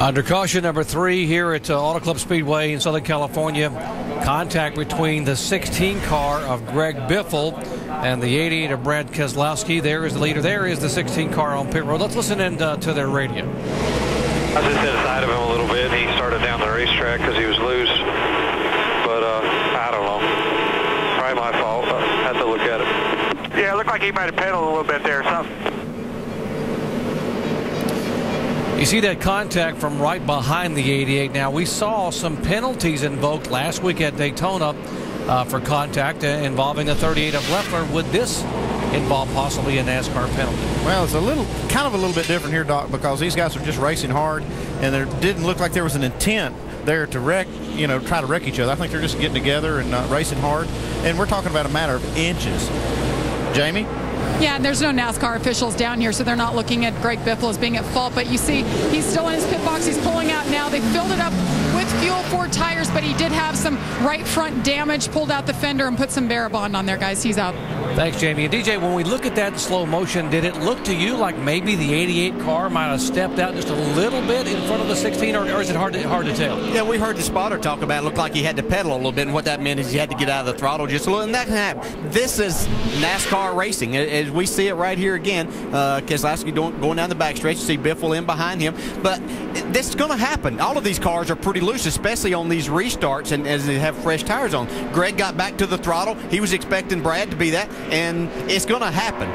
Under caution number 3 here at Auto Club Speedway in Southern California, contact between the 16 car of Greg Biffle and the 88 of Brad Keselowski. There is the leader. There is the 16 car on pit road. Let's listen in to their radio. I was just inside of him a little bit. He started down the racetrack because he was loose. But I don't know. Probably my fault. I had to look at it. Yeah, it looked like he might have pedaled a little bit there or something. You see that contact from right behind the 88. Now, we saw some penalties invoked last week at Daytona for contact involving the 38 of Leffler. Would this involve possibly a NASCAR penalty? Well, it's a little bit different here, Doc, because these guys are just racing hard, and there didn't look like there was an intent there to wreck, try to wreck each other. I think they're just getting together and racing hard, and we're talking about a matter of inches. Jamie? Yeah, and there's no NASCAR officials down here, so they're not looking at Greg Biffle as being at fault. But you see, he's still in his pit box. He's pulling out now. They filled it up with fuel for tires, but he did have some right front damage, pulled out the fender and put some Barabond on there, guys. He's out. Thanks, Jamie. And DJ, when we look at that in slow motion, did it look to you like maybe the 88 car might have stepped out just a little bit in front of the 16, or is it hard to tell? Yeah, we heard the spotter talk about it. Looked like he had to pedal a little bit, and what that meant is he had to get out of the throttle just a little, and that can happen. This is NASCAR racing. As we see it right here again, Keselowski going down the backstretch. You see Biffle in behind him, but this is going to happen. All of these cars are pretty loose, especially on these restarts and as they have fresh tires on. Greg got back to the throttle. He was expecting Brad to be that, and it's going to happen.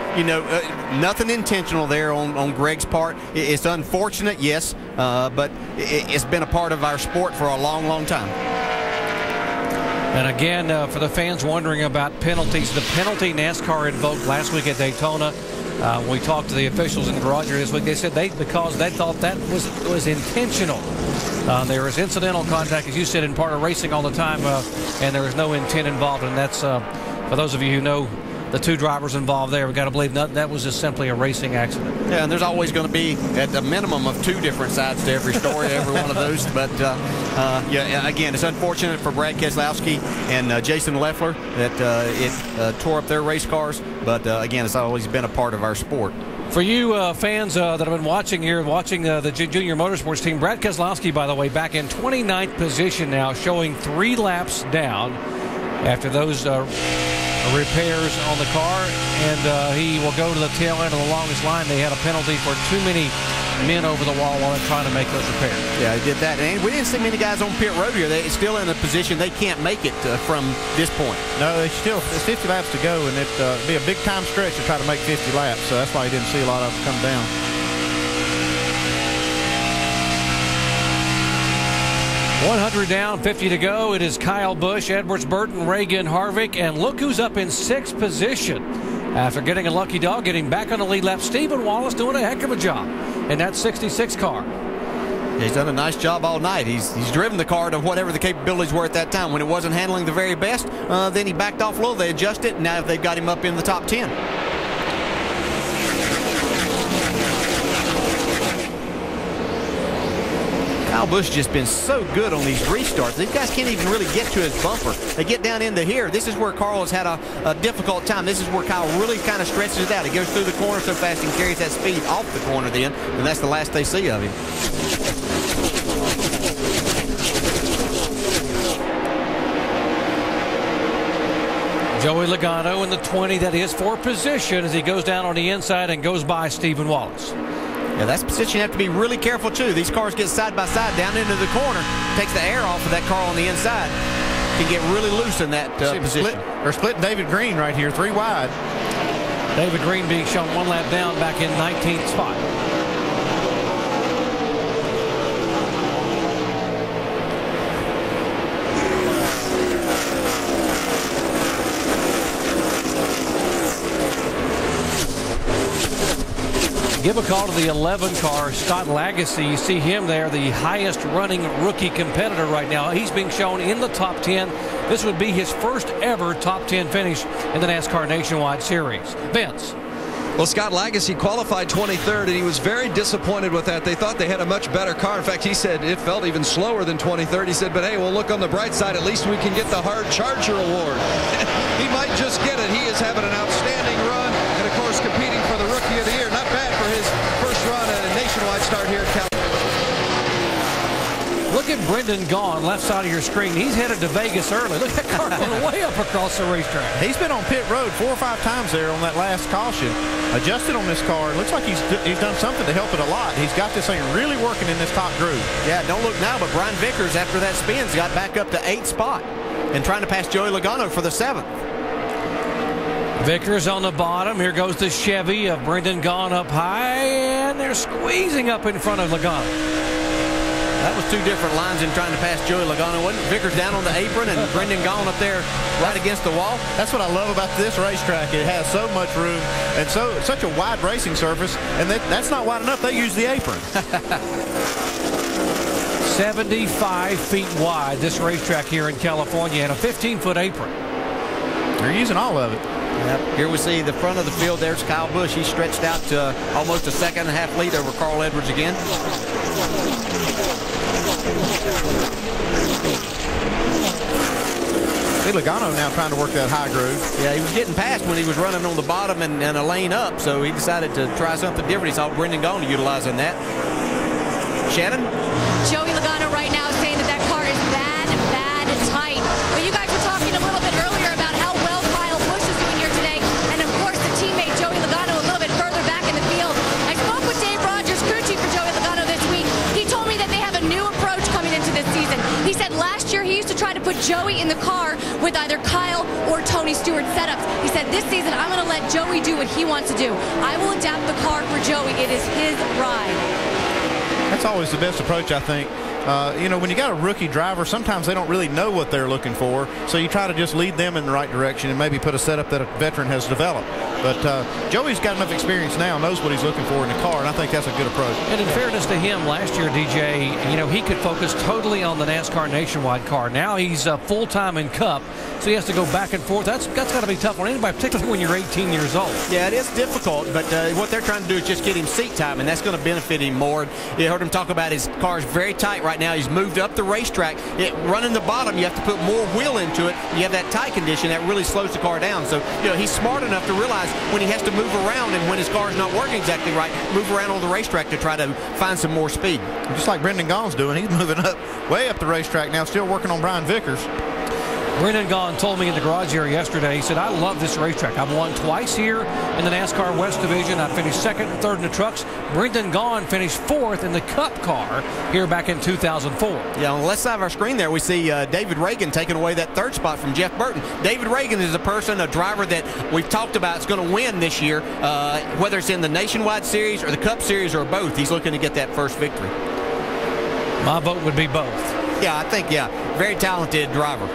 Nothing intentional there on Greg's part. It's unfortunate, yes, but it's been a part of our sport for a long, long time. And again, for the fans wondering about penalties, the penalty NASCAR invoked last week at Daytona, we talked to the officials in the garage here this week. They said because they thought that was intentional. There was incidental contact, as you said, in part of racing all the time, and there was no intent involved. And that's, for those of you who know the two drivers involved there, we've got to believe that was just simply a racing accident. Yeah, and there's always going to be at a minimum of 2 different sides to every story, every one of those. But, yeah, again, it's unfortunate for Brad Keselowski and Jason Leffler that it tore up their race cars. But, again, it's always been a part of our sport. For you fans that have been watching the junior motorsports team, Brad Keselowski, by the way, back in 29th position now, showing 3 laps down after those repairs on the car, and he will go to the tail end of the longest line. They had a penalty for too many men over the wall while they're trying to make those repairs. Yeah, he did that, and we didn't see many guys on pit road here. They're still in a position they can't make it from this point. No, it's 50 laps to go, and it'd be a big time stretch to try to make 50 laps, so that's why you didn't see a lot of them come down. $100 down, 50 to go. It is Kyle Busch, Edwards Burton, Reagan Harvick, and look who's up in 6th position. After getting a lucky dog, getting back on the lead lap, Stephen Wallace doing a heck of a job in that 66 car. He's done a nice job all night. He's driven the car to whatever the capabilities were at that time. When it wasn't handling the very best, then he backed off a little. They adjusted, and now they've got him up in the top 10. Kyle Busch just been so good on these restarts. These guys can't even really get to his bumper. They get down into here. This is where Carl has had a difficult time. This is where Kyle really kind of stretches it out. He goes through the corner so fast and carries that speed off the corner then, and that's the last they see of him. Joey Logano in the 20. That is for position as he goes down on the inside and goes by Stephen Wallace. Yeah, that's a position you have to be really careful, too. These cars get side by side down into the corner. Takes the air off of that car on the inside. Can get really loose in that position. They're splitting David Green right here, 3 wide. David Green being shown 1 lap down back in 19th spot. Give a call to the 11 car, Scott Lagasse. You see him there, the highest running rookie competitor right now. He's being shown in the top 10. This would be his first ever top 10 finish in the NASCAR Nationwide Series. Vince. Well, Scott Lagasse qualified 23rd, and he was very disappointed with that. They thought they had a much better car. In fact, he said it felt even slower than 23rd. He said, but hey, we'll look on the bright side. At least we can get the Hard Charger Award. He might just get it. He is having an outstanding run, and of course, competing for the Rookie of the Year. Not bad for his first run at a nationwide start here at California. look at Brendan Gaughan, left side of your screen. He's headed to Vegas early. Look at that car going way up across the racetrack. He's been on pit road 4 or 5 times there on that last caution. Adjusted on this car. Looks like he's done something to help it a lot. He's got this thing really working in this top groove. Yeah, don't look now, but Brian Vickers, after that spins, got back up to 8th spot and trying to pass Joey Logano for the 7th. Vickers on the bottom. Here goes the Chevy of Brendan Gaughan up high, and they're squeezing up in front of Logano. That was 2 different lines in trying to pass Joey Logano. Wasn't Vickers down on the apron and Brendan Gaughan up there right against the wall? That's what I love about this racetrack. It has so much room and such a wide racing surface, and that's not wide enough. They use the apron. 75 feet wide, this racetrack here in California, and a 15-foot apron. They're using all of it. Yep. Here we see the front of the field. There's Kyle Busch. He's stretched out to almost a 2.5 lead over Carl Edwards again. See Logano now trying to work that high groove. Yeah, he was getting past when he was running on the bottom and a lane up, so he decided to try something different. He saw Brendan Gaughan utilizing that. Shannon? Joey Logano right now saying that car is bad and tight. But you guys were talking a little bit earlier about how well Kyle Busch is doing here today. And of course, the teammate Joey Logano a little bit further back in the field. I spoke with Dave Rogers, crew chief for Joey Logano this week. He told me that they have a new approach coming into this season. He said last year he used to try to put Joey in the car with either Kyle or Tony Stewart setups. He said this season I'm going to let Joey do what he wants to do. I will adapt the car for Joey. It is his ride. That's always the best approach, I think. You know, when you got a rookie driver, sometimes they don't really know what they're looking for, so you try to just lead them in the right direction and maybe put a setup that a veteran has developed. But Joey's got enough experience now, knows what he's looking for in the car, and I think that's a good approach. And in fairness to him, last year, DJ, you know, he could focus totally on the NASCAR Nationwide car. Now he's full-time in Cup, so he has to go back and forth. That's got to be tough on anybody, particularly when you're 18 years old. Yeah, it is difficult, but what they're trying to do is just get him seat time, and that's going to benefit him more. You heard him talk about his car's very tight right now. He's moved up the racetrack. Running the bottom, you have to put more wheel into it. You have that tight condition that really slows the car down. So, you know, he's smart enough to realize when he has to move around and when his car's not working exactly right, move around on the racetrack to try to find some more speed. Just like Brendan Gaughan's doing. He's moving up, way up the racetrack now, still working on Brian Vickers. Brendan Gaughan told me in the garage area yesterday, he said, I love this racetrack. I've won twice here in the NASCAR West Division. I finished 2nd and 3rd in the trucks. Brendan Gaughan finished 4th in the Cup car here back in 2004. Yeah, on the left side of our screen there, we see David Reagan taking away that 3rd spot from Jeff Burton. David Reagan is a driver that we've talked about is going to win this year, whether it's in the Nationwide Series or the Cup Series or both. He's looking to get that first victory. My vote would be both. Yeah, I think, very talented driver.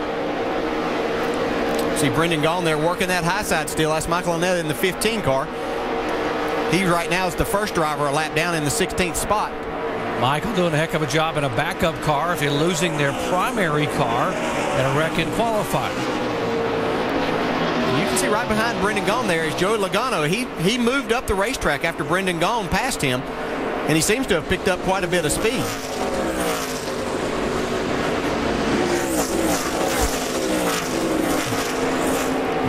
See Brendan Gaughan there working that high side still. That's Michael Annetta in the 15 car. He right now is the first driver a lap down in the 16th spot. Michael doing a heck of a job in a backup car if you're losing their primary car at a wreck in qualifying. You can see right behind Brendan Gaughan there is Joey Logano. He moved up the racetrack after Brendan Gaughan passed him, and he seems to have picked up quite a bit of speed.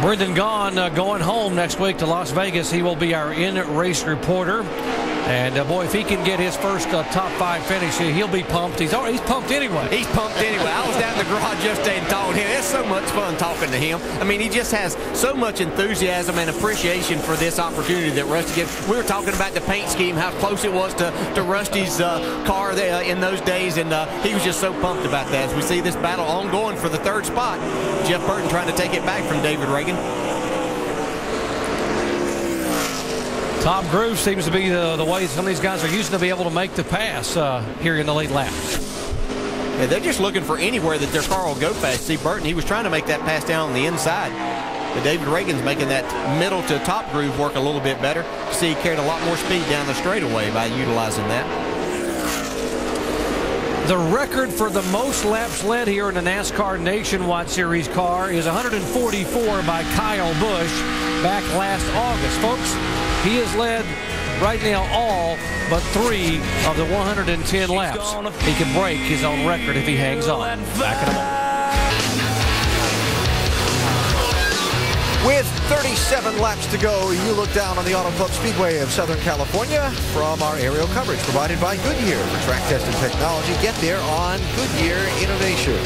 Brendan Gaughan going home next week to Las Vegas. He will be our in-race reporter. And, boy, if he can get his first top 5 finish, he'll be pumped. He's pumped anyway. He's pumped anyway. I was down in the garage yesterday and talking to him. It's so much fun talking to him. I mean, he just has so much enthusiasm and appreciation for this opportunity that Rusty gives. We were talking about the paint scheme, how close it was to Rusty's car there in those days, and he was just so pumped about that. As we see this battle ongoing for the 3rd spot, Jeff Burton trying to take it back from David Reagan. Top groove seems to be the way some of these guys are using to be able to make the pass here in the late laps. Yeah, they're just looking for anywhere that their car will go fast. See, Burton, he was trying to make that pass down on the inside. But David Reagan's making that middle to top groove work a little bit better. See, he carried a lot more speed down the straightaway by utilizing that. The record for the most laps led here in the NASCAR Nationwide Series car is 144 by Kyle Busch back last August. Folks, he has led right now all but 3 of the 110 laps. He can break his own record if he hangs on. Back in a moment. With 37 laps to go, you look down on the Auto Club Speedway of Southern California from our aerial coverage provided by Goodyear. For track tested technology, get there on Goodyear Innovation.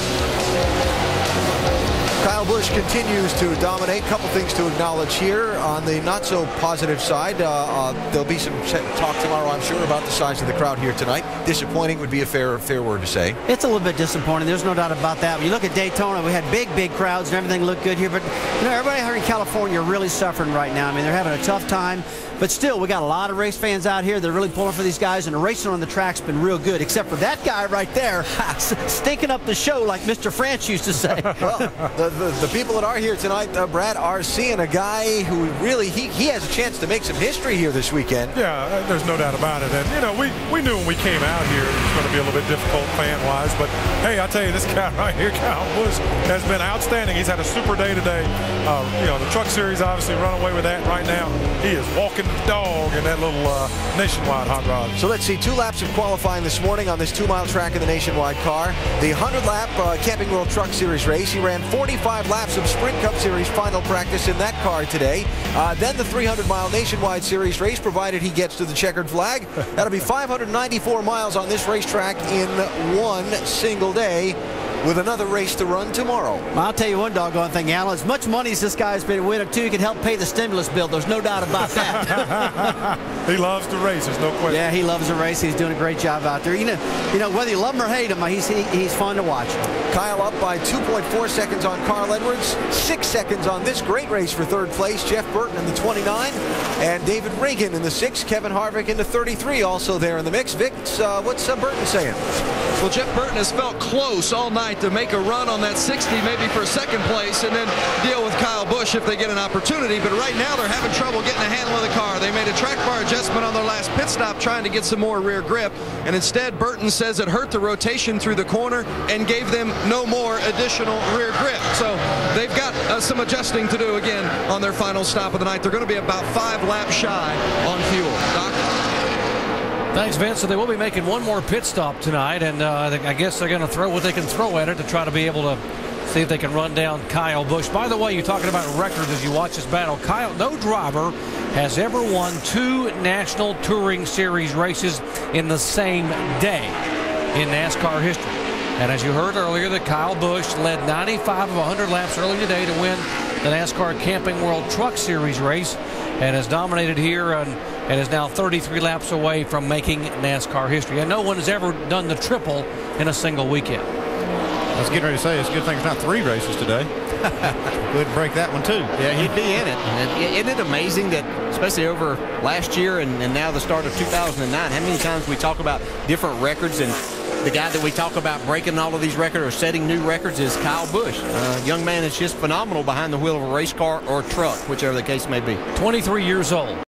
Kyle Busch continues to dominate. Couple things to acknowledge here. On the not so positive side, there'll be some talk tomorrow, I'm sure, about the size of the crowd here tonight. Disappointing would be a fair word to say. It's a little bit disappointing. There's no doubt about that. When you look at Daytona, we had big crowds and everything looked good here. But everybody here in California are really suffering right now. I mean, they're having a tough time. But still, we got a lot of race fans out here. They're really pulling for these guys, and the racing on the track's been real good, except for that guy right there stinking up the show, like Mr. France used to say. Well, the people that are here tonight, Brad, are seeing a guy who really, he has a chance to make some history here this weekend. Yeah, there's no doubt about it. And, we knew when we came out here it was going to be a little bit difficult fan-wise. But, hey, I tell you, this guy right here, Kyle Busch, has been outstanding. He's had a super day today. The Truck Series obviously run away with that right now. He is walking the dog in that little Nationwide hot rod. So let's see, 2 laps of qualifying this morning on this 2-mile track in the Nationwide car. The 100-lap Camping World Truck Series race. He ran 45 laps of Sprint Cup Series final practice in that car today. Then the 300-mile Nationwide Series race, provided he gets to the checkered flag. That'll be 594 miles on this racetrack in one single day, with another race to run tomorrow. Well, I'll tell you one doggone thing, Alan. As much money as this guy's been winning, too, he can help pay the stimulus bill. There's no doubt about that. He loves to race. There's no question. Yeah, he loves to race. He's doing a great job out there. You know, whether you love him or hate him, he's fun to watch. Kyle up by 2.4 seconds on Carl Edwards, 6 seconds on this great race for third place. Jeff Burton in the 29, and David Reagan in the 6. Kevin Harvick in the 33, also there in the mix. Vic, what's Burton saying? Well, Jeff Burton has felt close all night to make a run on that 60, maybe for second place, and then deal with Kyle Busch if they get an opportunity. But right now they're having trouble getting a handle of the car. They made a track bar adjustment on their last pit stop trying to get some more rear grip, and instead Burton says it hurt the rotation through the corner and gave them no more additional rear grip. So they've got some adjusting to do again on their final stop of the night. They're going to be about 5 laps shy on fuel. Doc? Thanks, Vince. So they will be making one more pit stop tonight, and I guess they're going to throw what they can throw at it to try to be able to see if they can run down Kyle Busch. By the way, you're talking about records as you watch this battle. No driver has ever won 2 National Touring Series races in the same day in NASCAR history. And as you heard earlier, that Kyle Busch led 95 of 100 laps early today to win the NASCAR Camping World Truck Series race, and has dominated here and is now 33 laps away from making NASCAR history. And no one has ever done the triple in a single weekend. I was getting ready to say, it's a good thing it's not 3 races today. Would break that one, too. Yeah, he'd be in it. And isn't it amazing that, especially over last year and now the start of 2009, how many times we talk about different records, and the guy that we talk about breaking all of these records or setting new records is Kyle Busch. Young man is just phenomenal behind the wheel of a race car or truck, whichever the case may be. 23 years old.